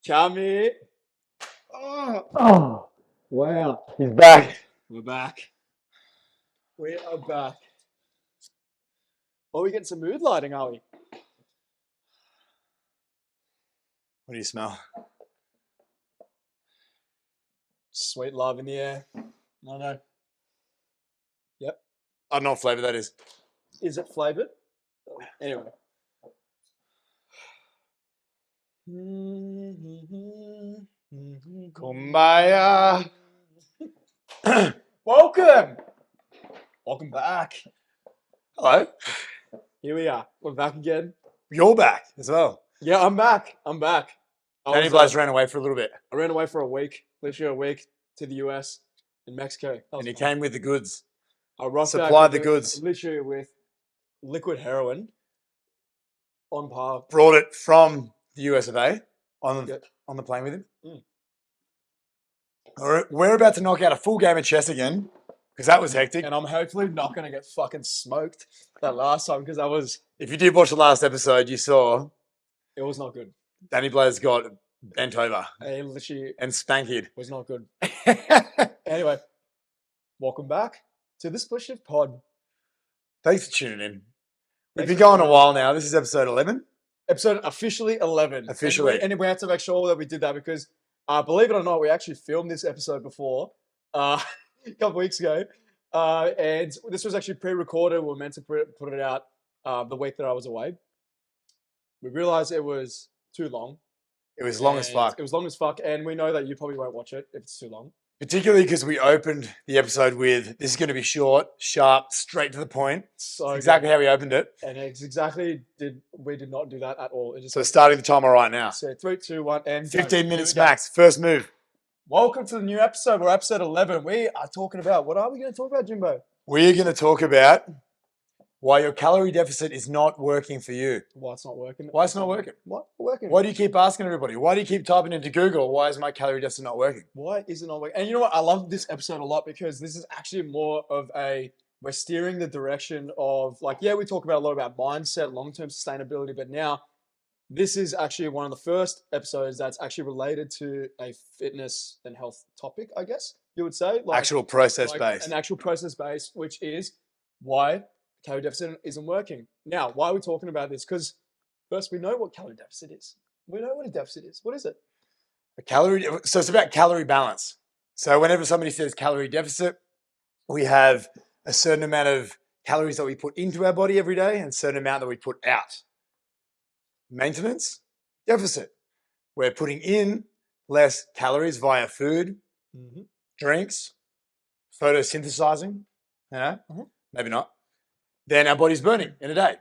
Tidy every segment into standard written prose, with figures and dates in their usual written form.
Cami. Wow. He's back. We're back. We are back. Are we getting some mood lighting, are we? What do you smell? Sweet love in the air. I don't know. Yep. I don't know what flavour that is. Is it flavoured? Anyway. Kumbaya. Welcome. Welcome back. Hello. Here we are. We're back again. You're back as well. Yeah, I'm back. Danny Blaze ran away for a little bit. I ran away for a week, literally a week, to the US and Mexico. And he came with the goods. I rocked back Supplied with the goods. literally with liquid heroin on par. Brought it from the US of A on Yep. the plane with him. Mm. We're about to knock out a full game of chess again because that was hectic. And I'm hopefully not going to get fucking smoked that last time because If you did watch the last episode, you saw it was not good. Danny Blaze got bent over It literally and spanked. was not good. Anyway, welcome back to the Split Shift Pod. Thanks for tuning in. We've Thanks been for going a tuning in. while now. This is episode 11. Episode officially 11. Officially. And we have to make sure that we did that because, believe it or not, we actually filmed this episode before a couple weeks ago. And this was actually pre-recorded. We were meant to put it out the week that I was away. We realized it was too long. It was long as fuck. It was long as fuck. And we know that you probably won't watch it if it's too long. Particularly because we opened the episode with, this is going to be short, sharp, straight to the point. So Exactly how we opened it. And it's exactly we did not do that at all. It just So starting the timer right now. so 3, 2, 1, and 15 go. minutes Here we go. max. First move. Welcome to the new episode. We're episode 11. We are talking about, what are we going to talk about, Jimbo? We're going to talk about why your calorie deficit is not working for you. Why it's not working. Why it's not working. What? Working. Why do you keep asking everybody? Why do you keep typing into Google, why is my calorie deficit not working? Why is it not working? And you know what? I love this episode a lot because this is actually more of we're steering the direction of we talk about a lot about mindset, long-term sustainability, but now this is actually one of the first episodes that's actually related to a fitness and health topic, I guess you would say. Actual process based. An actual process based, which is why calorie deficit isn't working. Now, why are we talking about this? Because first, we know what calorie deficit is. We know what a deficit is. What is it? So it's about calorie balance. So whenever somebody says calorie deficit, we have a certain amount of calories that we put into our body every day and a certain amount that we put out. Maintenance, deficit. We're putting in less calories via food, drinks, photosynthesizing, maybe not. Then our body's burning in a day.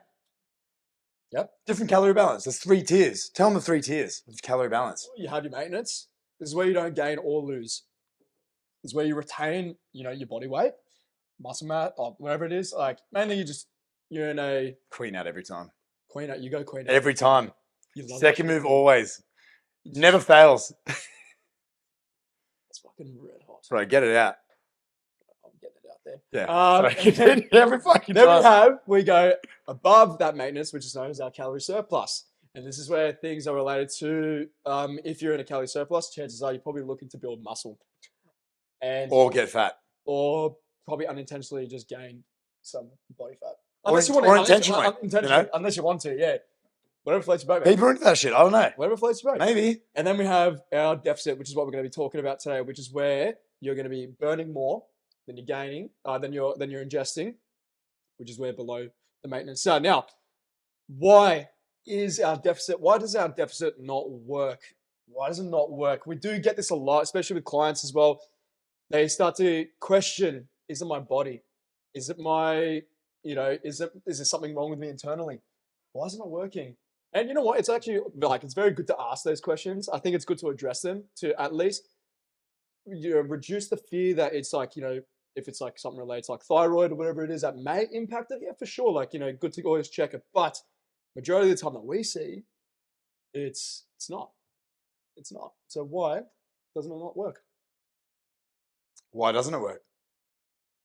Yep. Different calorie balance. There's 3 tiers. Tell them the 3 tiers of calorie balance. You have your maintenance. This is where you don't gain or lose. This is where you retain, your body weight, muscle mass, or whatever it is. Mainly you're in a Queen out every time. queen out. You go queen out. Every time. You love Second that. move always. Never fails. It's fucking red hot. Right, get it out. I'm getting it out there. Yeah. Every fucking Then time. we go above that maintenance, which is known as our calorie surplus. And this is where things are related to, if you're in a calorie surplus, chances are you're probably looking to build muscle. Or get fat. Or probably unintentionally just gain some body fat. Or intentionally. Unless you want to, yeah. Whatever floats your boat, People are into that shit. I don't know. Whatever floats your boat. Maybe. And then we have our deficit, which is what we're going to be talking about today, which is where you're going to be burning more than you're gaining, than you're ingesting, which is where below the maintenance. So now, why does our deficit not work? Why does it not work? We do get this a lot, especially with clients as well. They start to question, is it my body? Is it my, is there something wrong with me internally? Why is it not working? And you know what? It's actually it's very good to ask those questions. I think it's good to address them to at least reduce the fear that it's if it's something related to thyroid or whatever it is that may impact it. Yeah, for sure. Good to always check it. But majority of the time that we see, it's not. It's not. So why doesn't it not work? Why doesn't it work?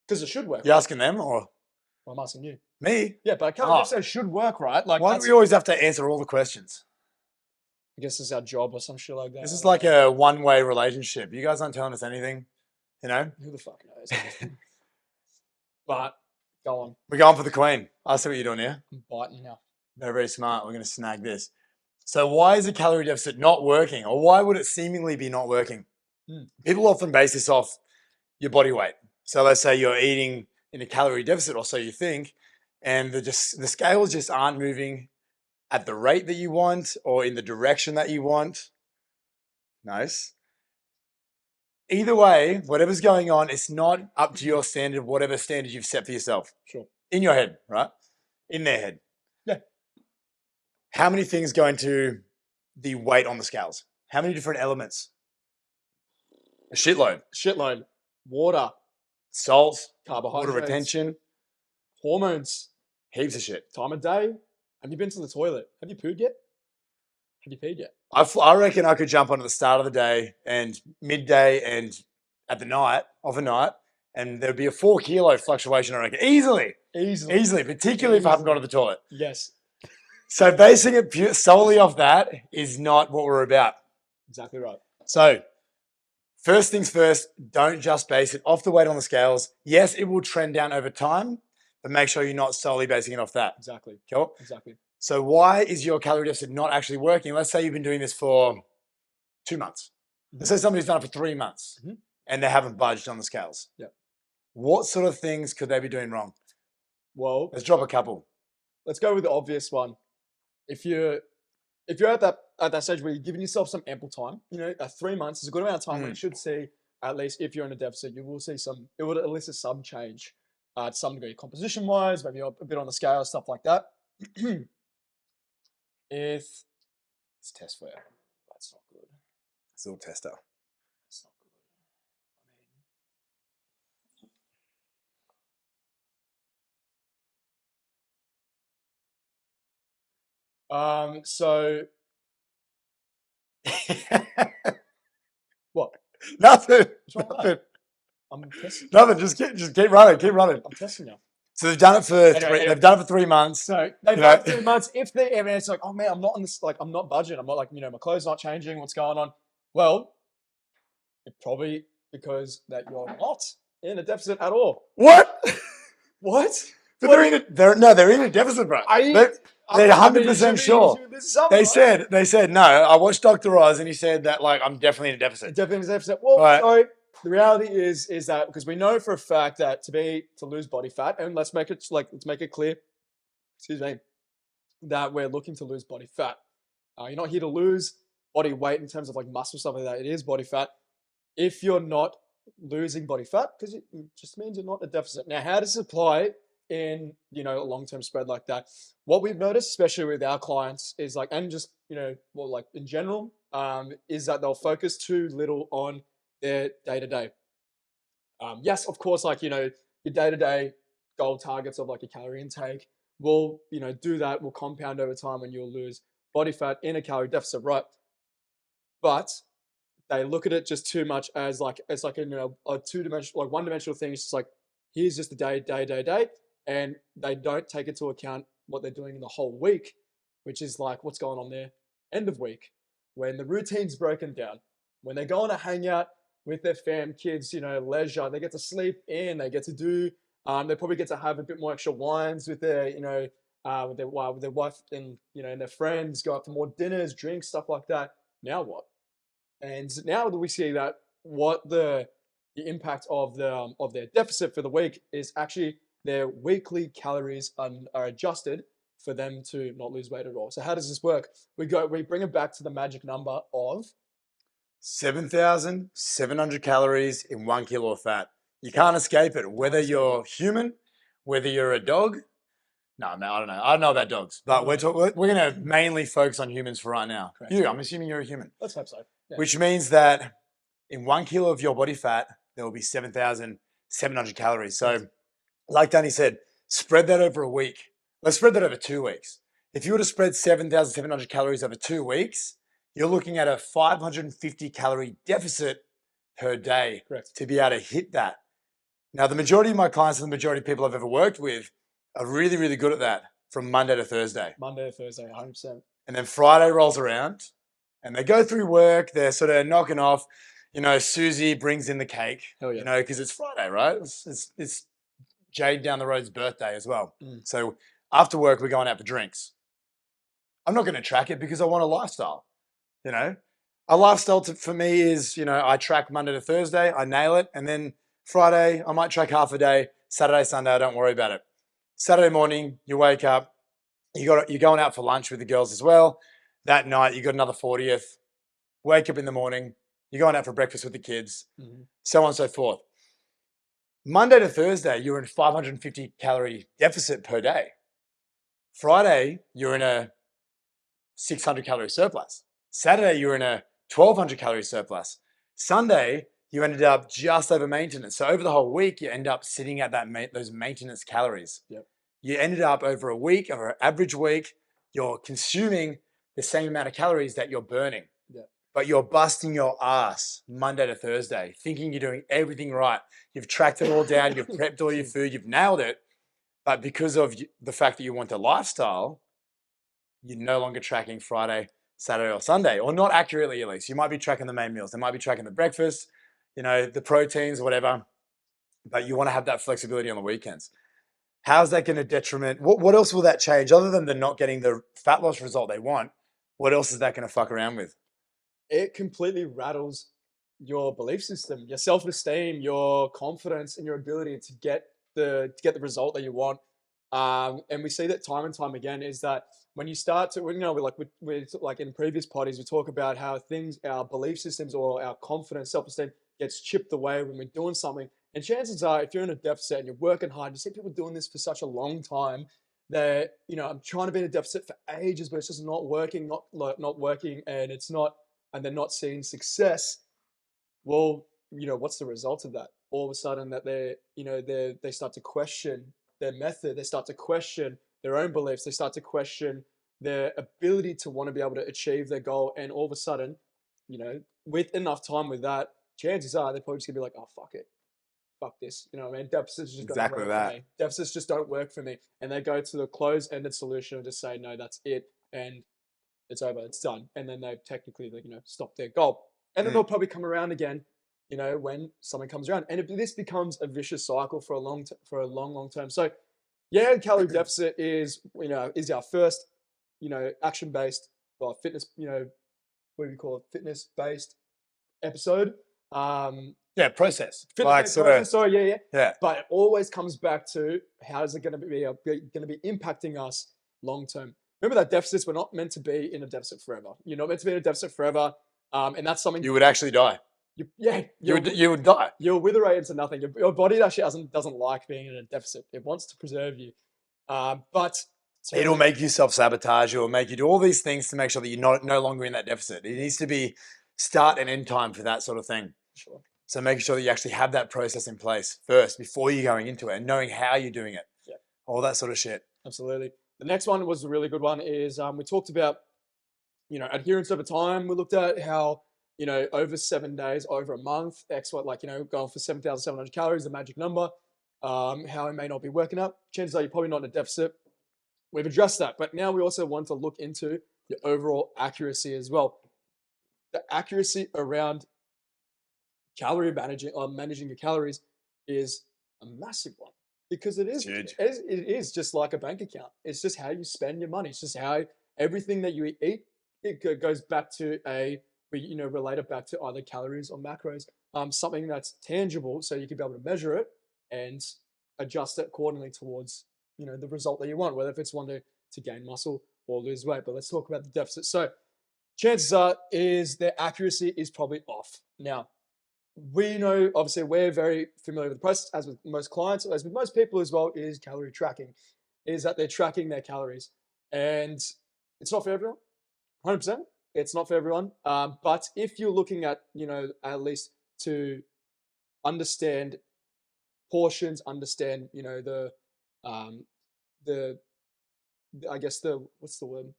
Because it should work. You asking them or? Well, I'm asking you. Me? Yeah, but I can't just say it should work, right? Why do we always have to answer all the questions? I guess it's our job or some shit like that. This I is don't like know. a one-way relationship. You guys aren't telling us anything, you know? Who the fuck knows? But go on. We're going for the queen. I see what you're doing here. I'm biting now. Very, very smart. We're going to snag this. So why is a calorie deficit not working? Or why would it seemingly be not working? Hmm. People often base this off your body weight. So let's say you're eating in a calorie deficit, or so you think, and the scales just aren't moving at the rate that you want or in the direction that you want. Nice. Either way, whatever's going on, it's not up to your standard, whatever standard you've set for yourself. Sure. In your head, right? In their head. Yeah. How many things go into the weight on the scales? How many different elements? A shitload. Shitload. Water. Salt, Carbohydrates. water retention, Hormones. heaps of shit. Time of day. Have you been to the toilet? Have you pooed yet? Have you peed yet? I reckon I could jump on at the start of the day and midday and at the night, overnight, and there'd be a 4 kilo fluctuation, I reckon. Easily, particularly if I haven't gone to the toilet. Yes. So basing it solely off that is not what we're about. Exactly right. So first things first, don't just base it off the weight on the scales. Yes, it will trend down over time, but make sure you're not solely basing it off that. Exactly. Cool? Exactly. So why is your calorie deficit not actually working? Let's say you've been doing this for 2 months. Let's say somebody's done it for 3 months and they haven't budged on the scales. Yeah. What sort of things could they be doing wrong? Well, Let's drop a couple. let's go with the obvious one. If you're at that stage where you're giving yourself some ample time, 3 months is a good amount of time when you should see, at least if you're in a deficit, you will see it would elicit some change to some degree, composition wise, maybe a bit on the scale, stuff like that. Let's test for you. That's not good. It's a little tester. That's not good. So what? Nothing. What's wrong with Nothing. that? I'm testing. Nothing. Just keep running. Keep running. I'm testing you. So they've done it for Anyway. they've done it for 3 months. So they've done 3 months. If they and it's like, oh man, I'm not on this, like I'm not budging. I'm not like, my clothes not changing. What's going on? Well, it's probably because that you're not in a deficit at all. What? What? But they're in a deficit, bro. They're 100% sure. They said no. I watched Dr. Oz and he said that like I'm definitely in a deficit. Definitely in a deficit. Well, Right. so the reality is that because we know for a fact that to lose body fat, and let's make it clear, excuse me, that we're looking to lose body fat. You're not here to lose body weight in terms of like muscle stuff like that. It is body fat. If you're not losing body fat, because it just means you're not in a deficit. Now, how does it apply in a long-term spread like that? What we've noticed, especially with our clients, is like, and just like in general, is that they'll focus too little on their day-to-day. Yes, of course, like your day-to-day goal targets of like your calorie intake will do that, will compound over time, and you'll lose body fat in a calorie deficit, right? But they look at it just too much as like it's like a two-dimensional, like one-dimensional thing. It's just like, here's just the day, and they don't take into account what they're doing in the whole week, which is like what's going on there end of week, when the routine's broken down, when they go on a hangout with their fam, kids, leisure, they get to sleep in, they get to do, they probably get to have a bit more extra wines with their, with their wife and and their friends, go out for more dinners, drinks, stuff like that. Now what? And now that we see that what the impact of their deficit for the week is actually their weekly calories are adjusted for them to not lose weight at all. So how does this work? We bring it back to the magic number of 7,700 calories in 1 kilo of fat. You can't escape it. Whether you're human, whether you're a dog. No, man, I don't know. I don't know about dogs, but we're going to mainly focus on humans for right now. Correct. I'm assuming you're a human. Let's hope so. Yeah. Which means that in 1 kilo of your body fat, there will be 7,700 calories. So, like Danny said, spread that over a week. Let's spread that over 2 weeks. If you were to spread 7,700 calories over 2 weeks, you're looking at a 550 calorie deficit per day. Correct. To be able to hit that. Now, the majority of my clients and the majority of people I've ever worked with are really, really good at that from Monday to Thursday. Monday to Thursday, 100%. And then Friday rolls around And they go through work, they're sort of knocking off. Susie brings in the cake, Hell yeah. because it's Friday, right? It's Jade down the road's birthday as well. Mm. So after work, we're going out for drinks. I'm not going to track it because I want a lifestyle. A lifestyle for me is, I track Monday to Thursday, I nail it. And then Friday, I might track half a day. Saturday, Sunday, I don't worry about it. Saturday morning, you wake up, you're going out for lunch with the girls as well. That night, you got another 40th. Wake up in the morning, you're going out for breakfast with the kids, so on and so forth. Monday to Thursday, you're in 550 calorie deficit per day. Friday, you're in a 600 calorie surplus. Saturday, you're in a 1200 calorie surplus. Sunday, you ended up just over maintenance. So over the whole week, you end up sitting at those maintenance calories. Yep. You ended up over a week, over an average week, you're consuming the same amount of calories that you're burning. Yep. But you're busting your ass Monday to Thursday, thinking you're doing everything right. You've tracked it all down, you've prepped all your food, you've nailed it. But because of the fact that you want a lifestyle, you're no longer tracking Friday, Saturday, or Sunday, or not accurately at least. You might be tracking the main meals. They might be tracking the breakfast, the proteins, whatever. But you want to have that flexibility on the weekends. How's that going to detriment? What else will that change other than the not getting the fat loss result they want? What else is that going to fuck around with? It completely rattles your belief system, your self-esteem, your confidence, and your ability to get the result that you want. And we see that time and time again is that when you start to, we're like in previous parties, we talk about how our belief systems or our confidence, self-esteem gets chipped away when we're doing something. And chances are, if you're in a deficit and you're working hard, you see people doing this for such a long time that, I'm trying to be in a deficit for ages, but it's just not working, not working, and they're not seeing success. Well, what's the result of that? All of a sudden that they start to question their method, they start to question their own beliefs, they start to question their ability to want to be able to achieve their goal. And all of a sudden, with enough time with that, chances are they're probably just gonna be like, oh fuck it. Fuck this. You know what I mean? Deficits just don't Exactly work that. for me. Deficits just don't work for me. And they go to the closed-ended solution and just say, no, that's it. And it's over, it's done. And then they've technically, stopped their goal. And then they'll probably come around again, when something comes around. And this becomes a vicious cycle for a long term. So, yeah, calorie deficit is our first, action-based or fitness, what do we call it? Fitness-based episode. Yeah, process. Fitness-based process. Sorry, Yeah. But it always comes back to how is it going to be impacting us long term. Remember that deficits, we're not meant to be in a deficit forever. You're not meant to be in a deficit forever. And that's something You would actually die. You would die. You'll wither away into nothing. Your body actually doesn't like being in a deficit. It wants to preserve you. It'll make you self-sabotage. It'll make you do all these things to make sure that you're no longer in that deficit. It needs to be start and end time for that sort of thing. Sure. So making sure that you actually have that process in place first before you're going into it and knowing how you're doing it. Yeah. All that sort of shit. Absolutely. The next one was a really good one is we talked about, adherence over time. We looked at how, over 7 days, over a month, going for 7,700 calories, the magic number, how it may not be working out. Chances are you're probably not in a deficit. We've addressed that. But now we also want to look into your overall accuracy as well. The accuracy around managing your calories is a massive one because it is huge. It is just like a bank account. It's just how you spend your money. It's just how everything that you eat, it goes back to relate it back to either calories or macros, something that's tangible so you can be able to measure it and adjust it accordingly towards the result that you want, whether if it's one to gain muscle or lose weight. But let's talk about the deficit. So chances are is their accuracy is probably off. Now, we know, obviously, we're very familiar with the process, as with most clients, as with most people as well, is calorie tracking, is that they're tracking their calories. And it's not for everyone, 100%. It's not for everyone. But if you're looking at, at least to understand portions, understand, I guess what's the word?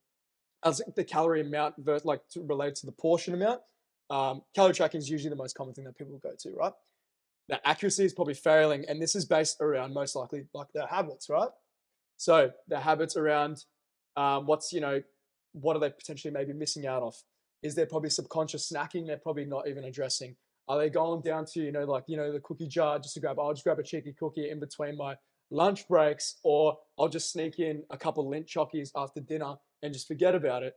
As the calorie amount versus related to the portion amount. Calorie tracking is usually the most common thing that people go to, right? Now, accuracy is probably failing, and this is based around most likely like their habits, right? So their habits around what are they potentially maybe missing out of Is there probably subconscious snacking they're probably not even addressing? Are they going down to, the cookie jar just to I'll just grab a cheeky cookie in between my lunch breaks, or I'll just sneak in a couple Lindt Chockies after dinner and just forget about it.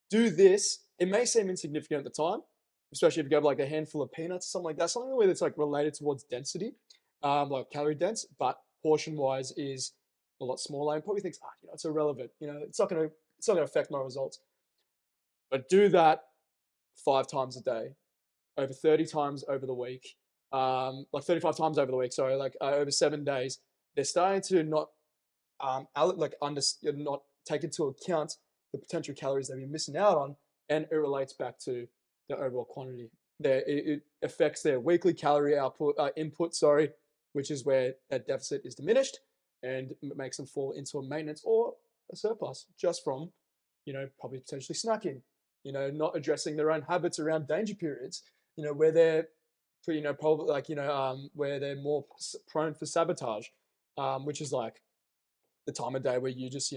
Do this. It may seem insignificant at the time, especially if you go like a handful of peanuts or something like that, something where it's like related towards density, like calorie dense, but portion wise is a lot smaller, and probably thinks, it's irrelevant. It's not gonna affect my results. But do that 5 times a day, over 30 times over the week, like 35 times over the week. Sorry, like over 7 days. They're starting to not not take into account the potential calories they've been missing out on, and it relates back to the overall quantity. It affects their weekly calorie input, which is where that deficit is diminished, and makes them fall into a maintenance or a surplus just from, probably potentially snacking, not addressing their own habits around danger periods, where they're, probably where they're more prone for sabotage, which is like the time of day where you just,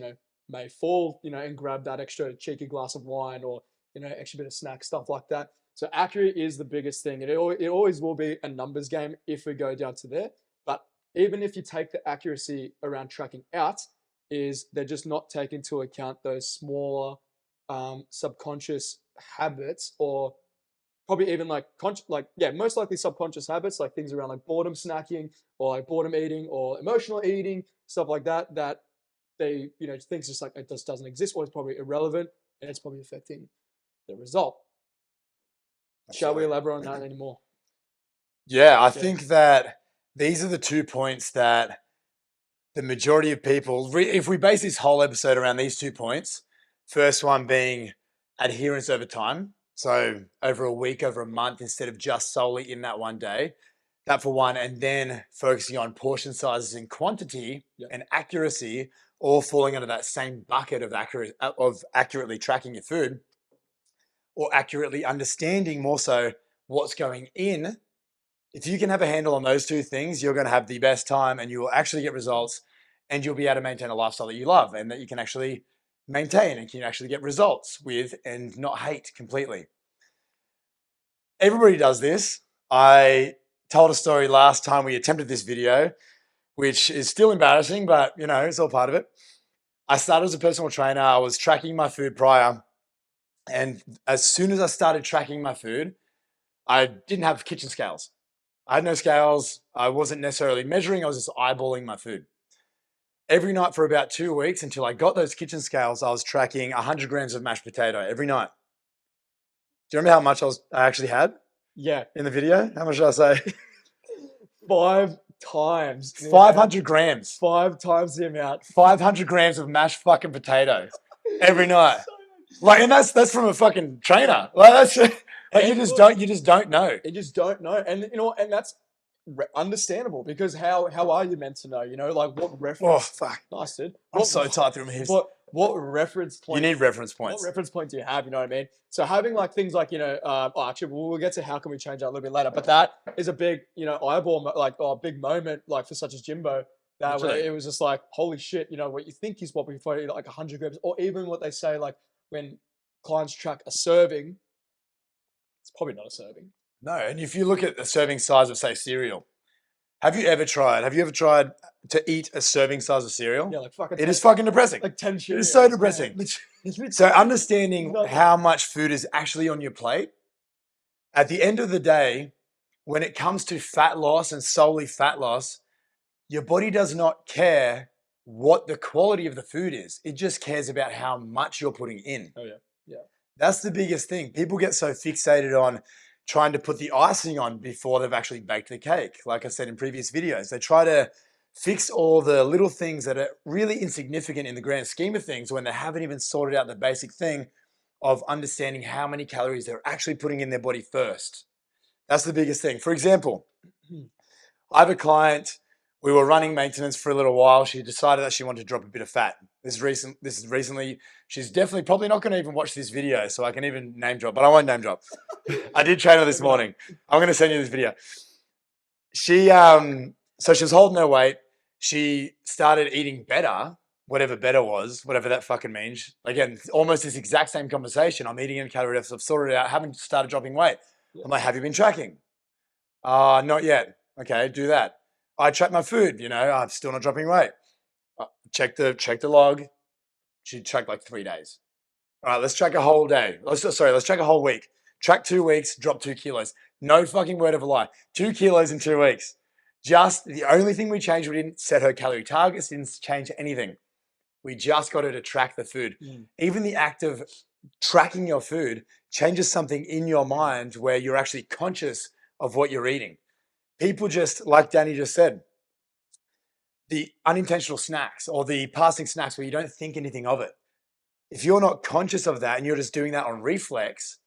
may fall, and grab that extra cheeky glass of wine, or, extra bit of snack, stuff like that. So accurate is the biggest thing. It always will be a numbers game if we go down to there. But even if you take the accuracy around tracking out, they're just not taking into account those smaller subconscious habits, or probably even most likely subconscious habits, like things around like boredom snacking, or like boredom eating, or emotional eating, stuff like that, that they, things just like it just doesn't exist, or it's probably irrelevant, and it's probably affecting the result. Shall we elaborate on that anymore? Yeah, I think that these are the 2 points that the majority of people, if we base this whole episode around these 2 points, first one being adherence over time. So over a week, over a month, instead of just solely in that one day, that for one, and then focusing on portion sizes and quantity and accuracy, all falling under that same bucket of accurately tracking your food, or accurately understanding more so what's going in. If you can have a handle on those 2 things, you're going to have the best time, and you will actually get results, and you'll be able to maintain a lifestyle that you love and that you can actually maintain and can actually get results with and not hate completely. Everybody does this. I told a story last time we attempted this video, which is still embarrassing, but it's all part of it. I started as a personal trainer. I was tracking my food prior. And as soon as I started tracking my food, I didn't have kitchen scales. I had no scales. I wasn't necessarily measuring. I was just eyeballing my food. Every night for about 2 weeks until I got those kitchen scales, I was tracking 100 grams of mashed potato every night. Do you remember how much I actually had? Yeah. In the video? How much did I say? 5 times. 500 grams. 5 times the amount. 500 grams of mashed fucking potato every night. Like, and that's from a fucking trainer. Like, that's like you just don't know. You just don't know, and and that's understandable, because how are you meant to know? Like what reference? Oh fuck! Nice, dude. I'm so tight through my hips. What reference point? You need reference points. What reference point do you have? You know what I mean? So having like things like actually we'll get to how can we change that a little bit later, but that is a big eyeball big moment like for such as Jimbo. That it was just like, holy shit, what you think is what we find, like 100 grams, or even what they say, like when clients track a serving, it's probably not a serving. No, and if you look at the serving size of, say, cereal, have you ever tried to eat a serving size of cereal? Yeah, like fucking. It is fucking depressing. Like 10 Cheerios. It is so depressing. So understanding how much food is actually on your plate, at the end of the day, when it comes to fat loss and solely fat loss, your body does not care what the quality of the food is. It just cares about how much you're putting in. Oh, yeah. Yeah. That's the biggest thing. People get so fixated on trying to put the icing on before they've actually baked the cake. Like I said in previous videos, they try to fix all the little things that are really insignificant in the grand scheme of things when they haven't even sorted out the basic thing of understanding how many calories they're actually putting in their body first. That's the biggest thing. For example, I have a client. We were running maintenance for a little while. She decided that she wanted to drop a bit of fat. This is recently. She's definitely probably not going to even watch this video, so I can even name drop, but I won't name drop. I did train her this morning. I'm going to send you this video. So she was holding her weight. She started eating better, whatever better was, whatever that fucking means. Again, almost this exact same conversation. I'm eating in a calorie deficit. I've sorted it out. Haven't started dropping weight. Yeah. I'm like, have you been tracking? Not yet. Okay, do that. I track my food. I'm still not dropping weight. Check the log. Should track like 3 days. All right, let's track a whole day. Let's track a whole week. Track 2 weeks, drop 2 kilos. No fucking word of a lie. 2 kilos in 2 weeks. Just the only thing we changed, we didn't set her calorie targets, didn't change anything. We just got her to track the food. Even the act of tracking your food changes something in your mind where you're actually conscious of what you're eating. People just, like Danny just said, the unintentional snacks or the passing snacks where you don't think anything of it. If you're not conscious of that and you're just doing that on reflex,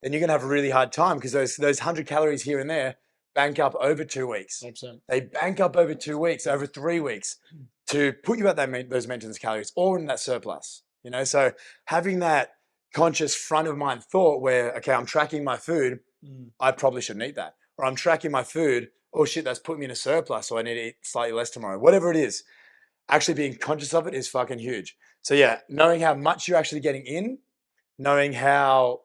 then you're going to have a really hard time because those 100 calories here and there bank up over 2 weeks. 100%. They bank up over 2 weeks, over 3 weeks to put you at those maintenance calories or in that surplus. So having that conscious front of mind thought where, okay, I'm tracking my food, I probably shouldn't eat that. Or I'm tracking my food, oh shit, that's put me in a surplus, so I need to eat slightly less tomorrow. Whatever it is, actually being conscious of it is fucking huge. So yeah, knowing how much you're actually getting in, knowing how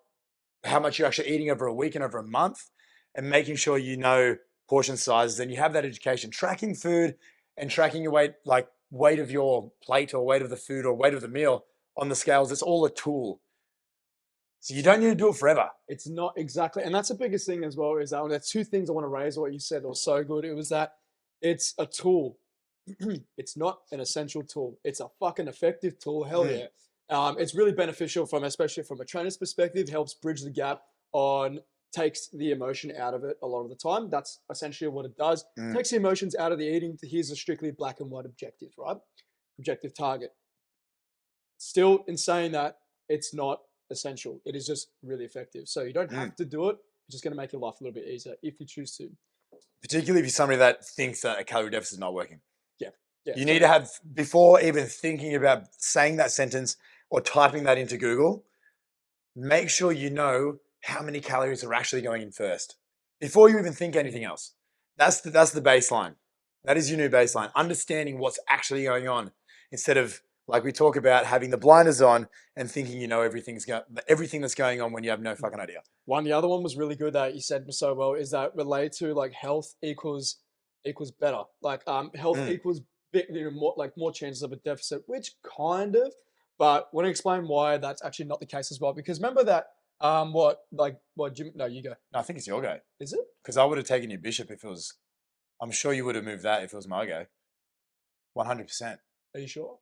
much you're actually eating over a week and over a month, and making sure you know portion sizes, and you have that education, tracking food and tracking your weight, like weight of your plate or weight of the food or weight of the meal on the scales. It's all a tool. So you don't need to do it forever. It's not exactly, and that's the biggest thing as well, is that there's two things I want to raise. What you said was so good. It was that it's a tool. It's not an essential tool. It's a fucking effective tool. Hell yeah. It's really beneficial especially from a trainer's perspective, helps bridge the gap takes the emotion out of it a lot of the time. That's essentially what it does. Takes the emotions out of the eating. Here's a strictly black and white objective, right? Objective target. Still, in saying that, it's not essential. It is just really effective. So you don't have to do it. It's just going to make your life a little bit easier if you choose to. Particularly if you're somebody that thinks that a calorie deficit is not working. Yeah, you need to have, before even thinking about saying that sentence or typing that into Google, make sure you know how many calories are actually going in first before you even think anything else. That's the baseline. That is your new baseline. Understanding what's actually going on instead of, like we talk about, having the blinders on and thinking you know everything that's going on when you have no fucking idea. The other one was really good that you said so well, is that related to like health equals better. Like health equals more chances of a deficit, which kind of, but I want to explain why that's actually not the case as well. Because remember that Jim? No, you go. No, I think it's your go. Is it? Because I would have taken your bishop if it was. I'm sure you would have moved that if it was my go. 100%. Are you sure?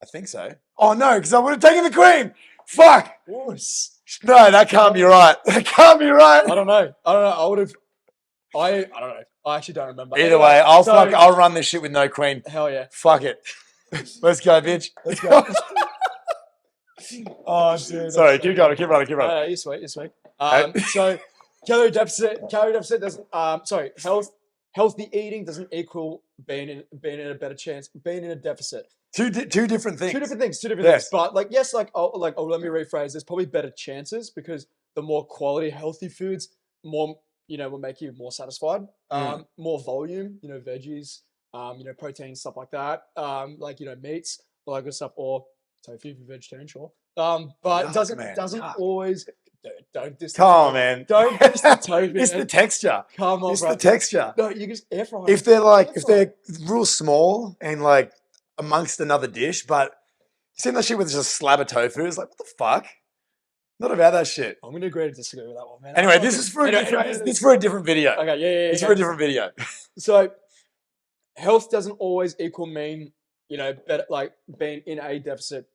I think so. Oh no, because I would have taken the queen. Fuck. No, that can't be right. That can't be right. I don't know. I would have. I don't know. I actually don't remember. Either way, I'll run this shit with no queen. Hell yeah. Fuck it. Let's go, bitch. Let's go. Oh, dude. Sorry, keep going. You're sweet. So calorie deficit doesn't. Healthy eating doesn't equal being in a better chance. Being in a deficit. Two different things. Two different things. But let me rephrase. There's probably better chances because the more quality healthy foods, more will make you more satisfied. More volume. Veggies. Protein, stuff like that. Meats, all that good stuff, or tofu if you're vegetarian, sure. But it doesn't always. Don't diss. Come on, man. Don't diss the tofu. It's the texture. Come on, it's bro. the texture. No, you just air fry. If they're real small and like amongst another dish, but you see that shit with just a slab of tofu, it's like, what the fuck? Not about that shit. I'm gonna agree to disagree with that one, man. Anyway, this is for a different video. Okay, yeah. It's for a different video. So, health doesn't always equal mean better, like being in a deficit.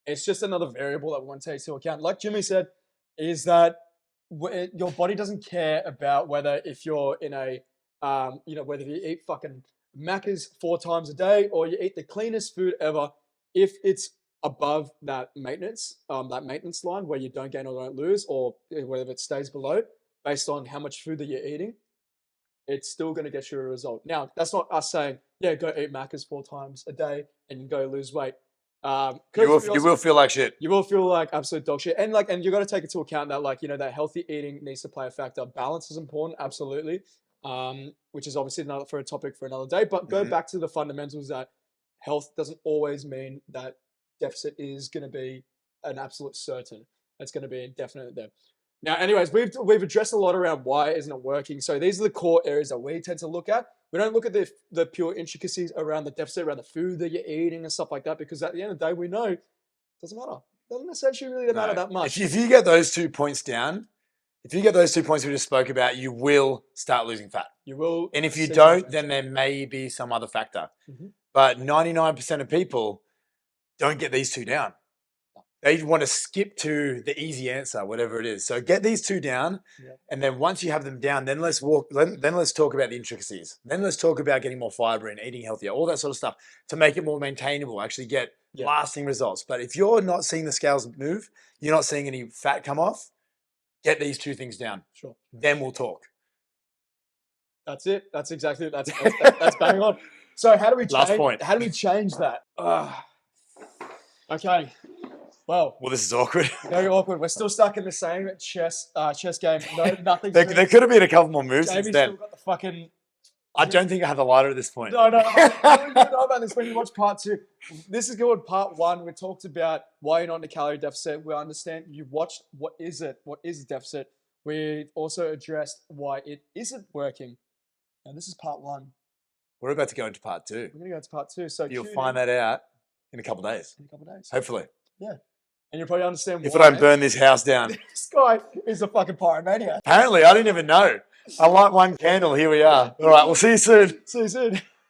It's just another variable that we want to take into account. Like Jimmy said, is that your body doesn't care about whether if you're in a, whether you eat fucking Macca's 4 times a day or you eat the cleanest food ever. If it's above that maintenance line where you don't gain or don't lose, or whether it stays below, based on how much food that you're eating, it's still going to get you a result. Now, that's not us saying, yeah, go eat Macca's 4 times a day and go lose weight. You will feel like shit. You will feel like absolute dog shit. And you got to take into account that that healthy eating needs to play a factor. Balance is important, absolutely. Which is obviously for a topic for another day. But go back to the fundamentals that health doesn't always mean that deficit is going to be an absolute certain. It's going to be definite there. Now, anyways, we've addressed a lot around why isn't it working. So these are the core areas that we tend to look at. We don't look at the pure intricacies around the deficit, around the food that you're eating and stuff like that, because at the end of the day, we know it doesn't matter. It doesn't essentially really matter that much. If you get those 2 points down, if you get those 2 points we just spoke about, you will start losing fat. You will. And if you don't, then there may be some other factor. Mm-hmm. But 99% of people don't get these 2 down. They want to skip to the easy answer, whatever it is. So get these 2 down, and then once you have them down, then let's talk about the intricacies. Then let's talk about getting more fiber in, eating healthier, all that sort of stuff to make it more maintainable, actually get lasting results. But if you're not seeing the scales move, you're not seeing any fat come off, get these 2 things down. Sure. Then we'll talk. That's it. That's exactly it. That's bang on. So how do we change? Last point. How do we change that? Okay. Well, this is awkward. Very awkward. We're still stuck in the same chess game. No, nothing. There could have been a couple more moves Jamie's since then. still got the fucking. I don't think I have the lighter at this point. No. I don't know about this when you watch part 2. This is good. Part 1, we talked about why you're not in a calorie deficit. We understand you've watched what is it? What is a deficit? We also addressed why it isn't working. And this is part 1. We're about to go into part 2. We're going to go into part 2. So you'll find that out in a couple of days. Hopefully. Yeah. And you'll probably understand if why. I don't burn this house down. This guy is a fucking pyromaniac. Apparently, I didn't even know. I light one candle. Here we are. All right, we'll see you soon. See you soon.